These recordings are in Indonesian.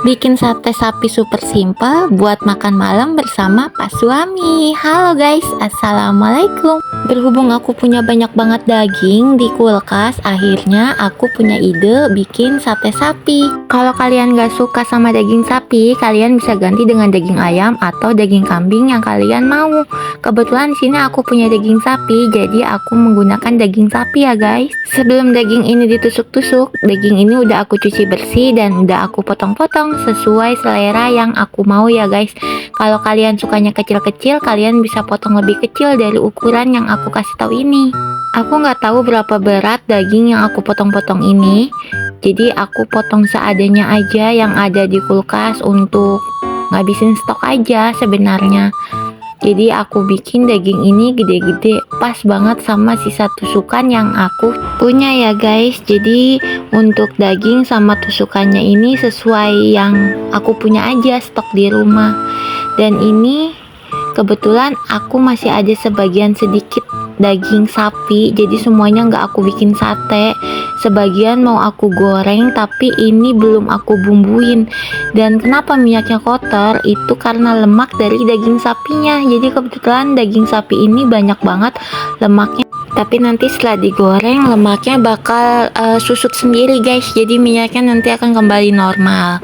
Bikin sate sapi super simple buat makan malam bersama Pak Suami. Halo guys, assalamualaikum. Berhubung aku punya banyak banget daging di kulkas, akhirnya aku punya ide bikin sate sapi. Kalau kalian gak suka sama daging sapi, kalian bisa ganti dengan daging ayam atau daging kambing yang kalian mau. Kebetulan di sini aku punya daging sapi, jadi aku menggunakan daging sapi ya guys. Sebelum daging ini ditusuk-tusuk, daging ini udah aku cuci bersih dan udah aku potong-potong sesuai selera yang aku mau ya guys. Kalau kalian sukanya kecil-kecil, kalian bisa potong lebih kecil dari ukuran yang aku kasih tahu ini. Aku nggak tahu berapa berat daging yang aku potong-potong ini, jadi aku potong seadanya aja yang ada di kulkas untuk ngabisin stok aja sebenarnya. Jadi aku bikin daging ini gede-gede, pas banget sama sisa tusukan yang aku punya ya guys. Jadi untuk daging sama tusukannya ini sesuai yang aku punya aja stok di rumah. Dan ini kebetulan aku masih ada sebagian sedikit daging sapi, jadi semuanya nggak aku bikin sate. Sebagian mau aku goreng, tapi ini belum aku bumbuin. Dan kenapa minyaknya kotor? Itu karena lemak dari daging sapinya. Jadi kebetulan daging sapi ini banyak banget lemaknya. Tapi nanti setelah digoreng, lemaknya bakal susut sendiri guys. Jadi minyaknya nanti akan kembali normal.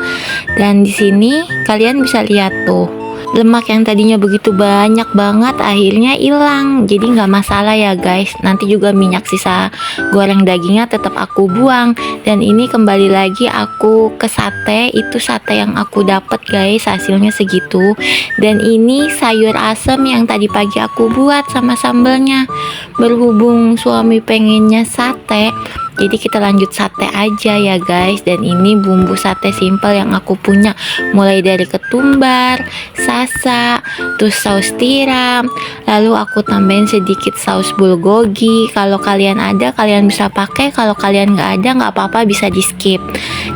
Dan di sini kalian bisa lihat tuh, lemak yang tadinya begitu banyak banget akhirnya hilang. Jadi nggak masalah ya guys. Nanti juga minyak sisa goreng dagingnya tetap aku buang. Dan ini kembali lagi aku ke sate. Itu sate yang aku dapat guys, hasilnya segitu. Dan ini sayur asem yang tadi pagi aku buat sama sambelnya. Berhubung suami pengennya sate, jadi kita lanjut sate aja ya guys. Dan ini bumbu sate simple yang aku punya, mulai dari ketumbar, sasa, terus saus tiram, lalu aku tambahin sedikit saus bulgogi. Kalau kalian ada, kalian bisa pakai. Kalau kalian nggak ada, nggak apa-apa, bisa di skip.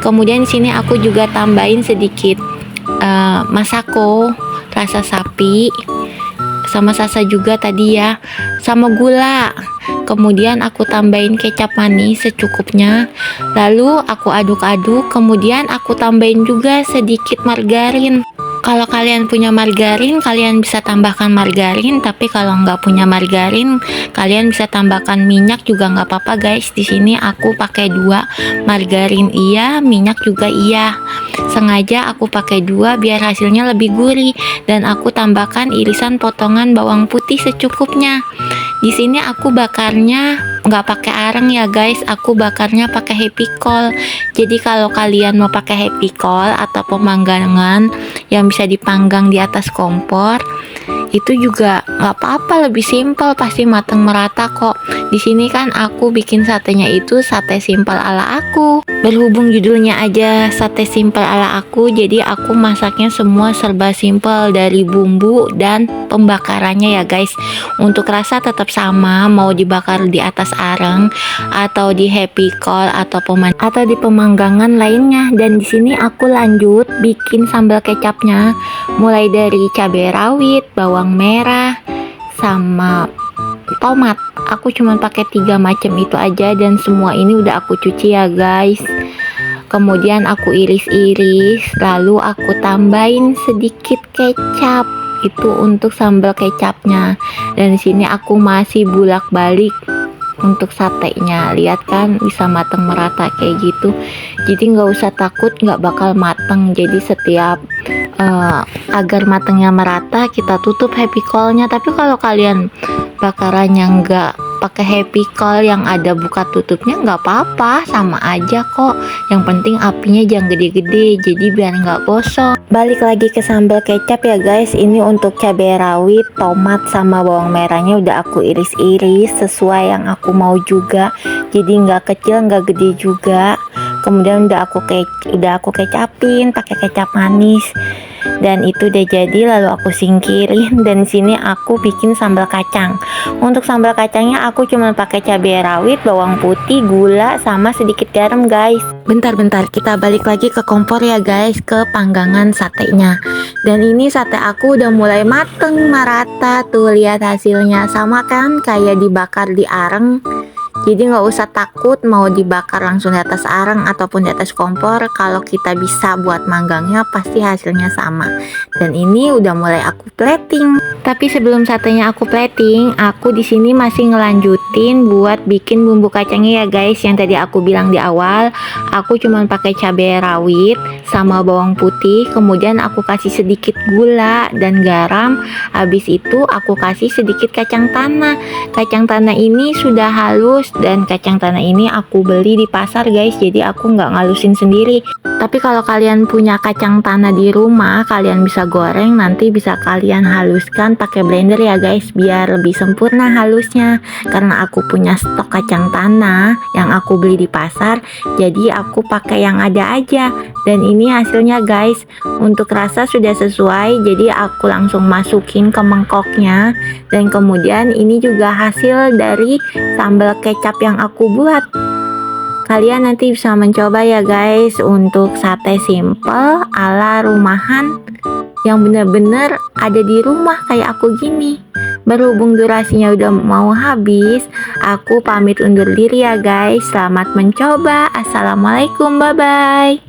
Kemudian di sini aku juga tambahin sedikit masako rasa sapi, sama sasa juga tadi ya, sama gula. Kemudian aku tambahin kecap manis secukupnya. Lalu aku aduk-aduk. Kemudian aku tambahin juga sedikit margarin. Kalau kalian punya margarin, kalian bisa tambahkan margarin. Tapi kalau nggak punya margarin, kalian bisa tambahkan minyak juga nggak apa-apa guys. Di sini aku pakai 2, margarin iya, minyak juga iya. Sengaja aku pakai 2 biar hasilnya lebih gurih. Dan aku tambahkan irisan potongan bawang putih secukupnya. Di sini aku bakarnya nggak pakai areng ya guys, aku bakarnya pakai happy coal. Jadi kalau kalian mau pakai happy coal atau pemanggangan yang bisa dipanggang di atas kompor, itu juga nggak apa-apa, lebih simpel, pasti matang merata kok. Di sini kan aku bikin satenya itu sate simpel ala aku. Berhubung judulnya aja sate simpel ala aku, jadi aku masaknya semua serba simpel, dari bumbu dan pembakarannya ya guys. Untuk rasa tetap sama, mau dibakar di atas areng atau di happy coal atau di pemanggangan lainnya. Dan di sini aku lanjut bikin sambal kecapnya, mulai dari cabai rawit, bawang merah, sama tomat. Aku cuma pakai 3 macam itu aja, dan semua ini udah aku cuci ya guys. Kemudian aku iris-iris, lalu aku tambahin sedikit kecap. Itu untuk sambal kecapnya. Dan di sini aku masih bulak-balik untuk satenya. Lihat kan, bisa matang merata kayak gitu. Jadi nggak usah takut nggak bakal matang. Jadi setiap agar matangnya merata, kita tutup happy coal-nya. Tapi kalau kalian bakarannya nggak pakai happy coal yang ada buka tutupnya, nggak apa-apa, sama aja kok. Yang penting apinya jangan gede-gede, jadi biar nggak gosong. Balik lagi ke sambal kecap ya guys. Ini untuk cabai rawit, tomat, sama bawang merahnya udah aku iris-iris sesuai yang aku mau juga. Jadi nggak kecil nggak gede juga. Kemudian udah aku kecapin pakai kecap manis. Dan itu udah jadi, lalu aku singkirin. Dan sini aku bikin sambal kacang. Untuk sambal kacangnya aku cuma pakai cabai rawit, bawang putih, gula, sama sedikit garam guys. Bentar, kita balik lagi ke kompor ya guys, ke panggangan satenya. Dan ini sate aku udah mulai mateng merata tuh, lihat hasilnya, sama kan kayak dibakar di areng. Jadi nggak usah takut mau dibakar langsung di atas arang ataupun di atas kompor. Kalau kita bisa buat manggangnya pasti hasilnya sama. Dan ini udah mulai aku plating. Tapi sebelum satenya aku plating, aku di sini masih ngelanjutin buat bikin bumbu kacangnya ya guys. Yang tadi aku bilang di awal, aku cuman pakai cabai rawit sama bawang putih, kemudian aku kasih sedikit gula dan garam. Habis itu aku kasih sedikit kacang tanah. Kacang tanah ini sudah halus dan kacang tanah ini aku beli di pasar guys, jadi aku nggak ngalusin sendiri. Tapi kalau kalian punya kacang tanah di rumah, kalian bisa goreng, nanti bisa kalian haluskan pakai blender ya guys, biar lebih sempurna halusnya. Karena aku punya stok kacang tanah yang aku beli di pasar, jadi aku pakai yang ada aja. Dan ini hasilnya guys, untuk rasa sudah sesuai, jadi aku langsung masukin ke mangkoknya. Dan kemudian ini juga hasil dari sambal kecap yang aku buat. Kalian nanti bisa mencoba ya guys, untuk sate simple ala rumahan yang bener-bener ada di rumah kayak aku gini. Berhubung durasinya udah mau habis, aku pamit undur diri ya guys. Selamat mencoba. Assalamualaikum, bye bye.